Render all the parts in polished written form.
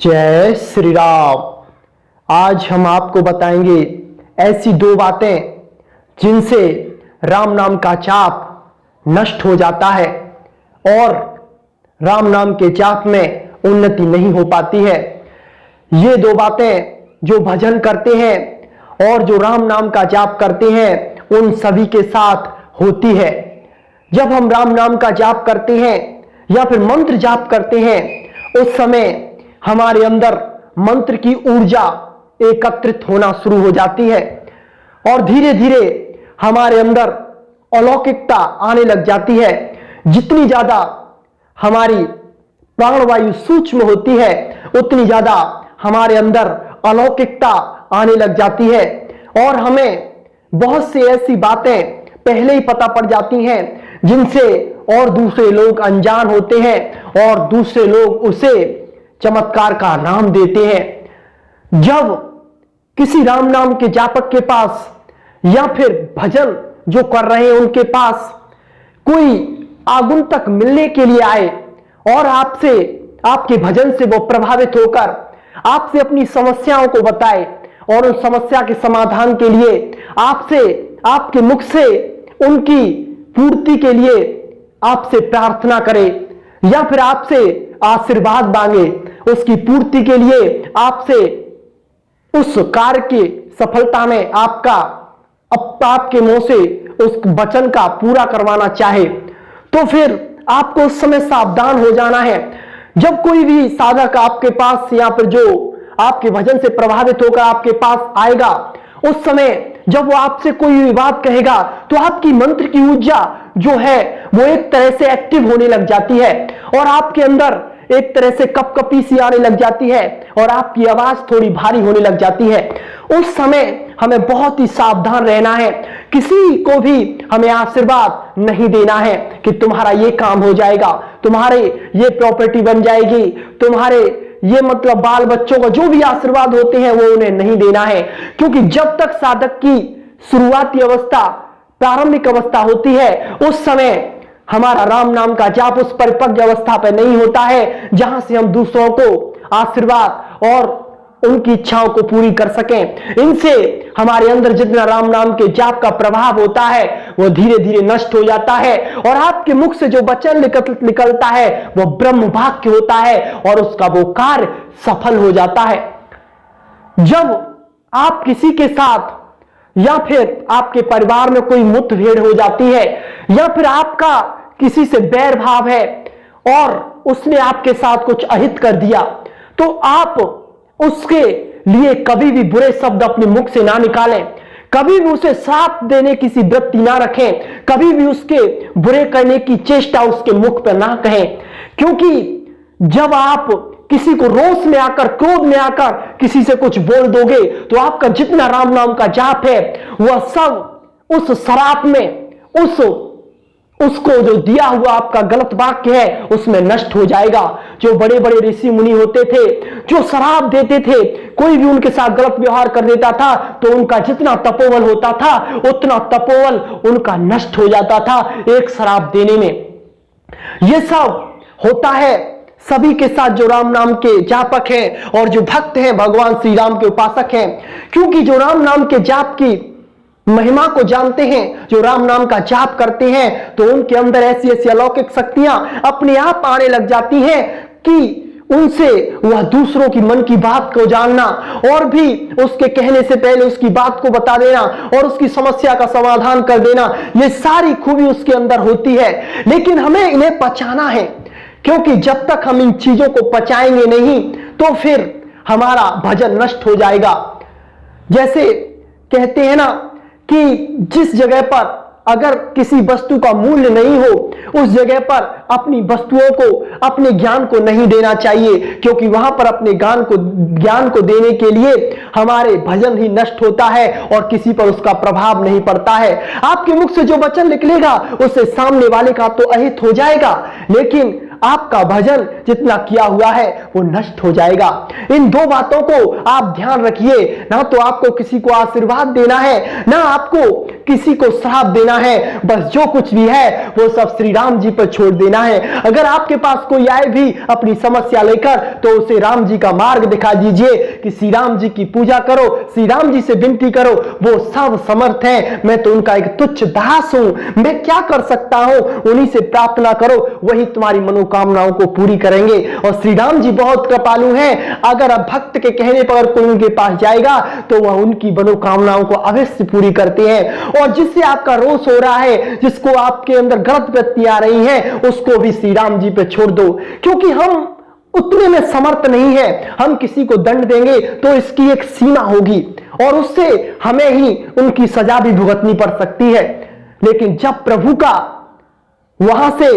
जय श्री राम। आज हम आपको बताएंगे ऐसी दो बातें जिनसे राम नाम का जाप नष्ट हो जाता है और राम नाम के जाप में उन्नति नहीं हो पाती है। ये दो बातें जो भजन करते हैं और जो राम नाम का जाप करते हैं उन सभी के साथ होती है। जब हम राम नाम का जाप करते हैं या फिर मंत्र जाप करते हैं उस समय हमारे अंदर मंत्र की ऊर्जा एकत्रित होना शुरू हो जाती है और धीरे धीरे हमारे अंदर अलौकिकता आने लग जाती है। जितनी ज्यादा हमारी प्राणवायु सूक्ष्म होती है उतनी ज्यादा हमारे अंदर अलौकिकता आने लग जाती है और हमें बहुत सी ऐसी बातें पहले ही पता पड़ जाती हैं जिनसे और दूसरे लोग अनजान होते हैं और दूसरे लोग उसे चमत्कार का नाम देते हैं। जब किसी राम नाम के जापक के पास या फिर भजन जो कर रहे हैं उनके पास कोई आगंतुक मिलने के लिए आए और आपसे आपके भजन से वो प्रभावित होकर आपसे अपनी समस्याओं को बताए और उस समस्या के समाधान के लिए आपसे आपके मुख से उनकी पूर्ति के लिए आपसे प्रार्थना करे या फिर आपसे आशीर्वाद मांगे, उसकी पूर्ति के लिए आपसे उस कार्य की सफलता में आपके मुंह से उस वचन का पूरा करवाना चाहे तो फिर आपको उस समय सावधान हो जाना है। जब कोई भी साधक आपके पास या फिर जो आपके भजन से प्रभावित होकर आपके पास आएगा उस समय जब वो आपसे कोई भी बात कहेगा तो आपकी मंत्र की ऊर्जा जो है वो एक तरह से एक्टिव होने लग जाती है और आपके अंदर एक तरह से कपकपी सी आने लग जाती है और आपकी आवाज थोड़ी भारी होने लग जाती है। उस समय हमें बहुत ही सावधान रहना है। किसी को भी हमें आशीर्वाद नहीं देना है कि तुम्हारा ये काम हो जाएगा, तुम्हारे ये प्रॉपर्टी बन जाएगी, तुम्हारे ये मतलब बाल बच्चों का जो भी आशीर्वाद होते हैं वो उन्हें नहीं देना है। क्योंकि जब तक साधक की शुरुआती अवस्था प्रारंभिक अवस्था होती है उस समय हमारा राम नाम का जाप उस परिपक्व अवस्था पर नहीं होता है जहां से हम दूसरों को आशीर्वाद और उनकी इच्छाओं को पूरी कर सकें। इनसे हमारे अंदर जितना राम नाम के जाप का प्रभाव होता है वो धीरे धीरे नष्ट हो जाता है और आपके मुख से जो वचन निकलता है वो ब्रह्म वाक्य होता है और उसका वो कार्य सफल हो जाता है। जब आप किसी के साथ या फिर आपके परिवार में कोई मुठभेड़ हो जाती है या फिर आपका किसी से बैर भाव है और उसने आपके साथ कुछ अहित कर दिया तो आप उसके लिए कभी भी बुरे शब्द अपने मुख से ना निकालें, कभी भी उसे श्राप देने की सी वृत्ति ना रखें, कभी भी उसके बुरे करने की चेष्टा उसके मुख पर ना कहें। क्योंकि जब आप किसी को रोष में आकर क्रोध में आकर किसी से कुछ बोल दोगे तो आपका जितना राम नाम का जाप है वह सब उस शराप में उसको जो दिया हुआ आपका गलत वाक्य है उसमें नष्ट हो जाएगा। जो बड़े बड़े ऋषि मुनि होते थे जो शराप देते थे, कोई भी उनके साथ गलत व्यवहार कर देता था तो उनका जितना तपोबल होता था उतना तपोबल उनका नष्ट हो जाता था एक शराप देने में। यह सब होता है सभी के साथ जो राम नाम के जापक हैं और जो भक्त हैं भगवान श्री राम के उपासक हैं। क्योंकि जो राम नाम के जाप की महिमा को जानते हैं, जो राम नाम का जाप करते हैं तो उनके अंदर ऐसी ऐसी अलौकिक शक्तियां अपने आप आने लग जाती हैं कि उनसे वह दूसरों की मन की बात को जानना और भी उसके कहने से पहले उसकी बात को बता देना और उसकी समस्या का समाधान कर देना, ये सारी खूबी उसके अंदर होती है। लेकिन हमें इन्हें पहचाना है क्योंकि जब तक हम इन चीजों को पचाएंगे नहीं तो फिर हमारा भजन नष्ट हो जाएगा। जैसे कहते हैं ना कि जिस जगह पर अगर किसी वस्तु का मूल्य नहीं हो उस जगह पर अपनी वस्तुओं को अपने ज्ञान को नहीं देना चाहिए क्योंकि वहां पर अपने ज्ञान को देने के लिए हमारे भजन ही नष्ट होता है और किसी पर उसका प्रभाव नहीं पड़ता है। आपके मुख से जो वचन निकलेगा उससे सामने वाले का तो अहित हो जाएगा लेकिन आपका भजन जितना किया हुआ है वो नष्ट हो जाएगा। इन दो बातों को आप ध्यान रखिए। ना तो आपको किसी को आशीर्वाद देना है, ना आपको किसी को श्राप देना है। बस जो कुछ भी है वो सब श्री राम जी पर छोड़ देना है। अगर आपके पास कोई आए भी अपनी समस्या लेकर, तो उसे राम जी का मार्ग दिखा दीजिए कि श्री राम जी की पूजा करो, श्री राम जी से विनती करो, वो सब समर्थ हैं। मैं तो उनका एक तुच्छ दास हूं, मैं क्या कर सकता हूं, उन्हीं से प्रार्थना करो, वही तुम्हारी मनोकामनाओं को पूरी करेंगे। और श्री राम जी बहुत कृपालु हैं। अगर अब भक्त के कहने पर कोई उनके पास जाएगा तो वह उनकी मनोकामनाओं को अवश्य पूरी करते हैं। और जिससे आपका रोष हो रहा है, जिसको आपके अंदर गलत वृत्ति आ रही है, उसको भी श्री राम जी पे छोड़ दो। क्योंकि हम उतने में समर्थ नहीं है। हम किसी को दंड देंगे तो इसकी एक सीमा होगी और उससे हमें ही उनकी सजा भी भुगतनी पड़ सकती है। लेकिन जब प्रभु का वहां से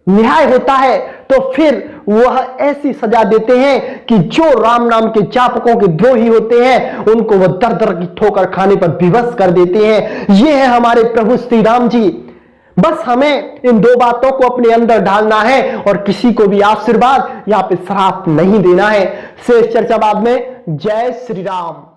न्याय होता है तो फिर वह ऐसी सजा देते हैं कि जो राम नाम के जापकों के द्रोही होते हैं उनको वह दर दर की ठोकर खाने पर विवश कर देते हैं। ये है हमारे प्रभु श्री राम जी। बस हमें इन दो बातों को अपने अंदर डालना है और किसी को भी आशीर्वाद या फिर श्राप नहीं देना है। शेष चर्चा बाद में। जय श्री राम।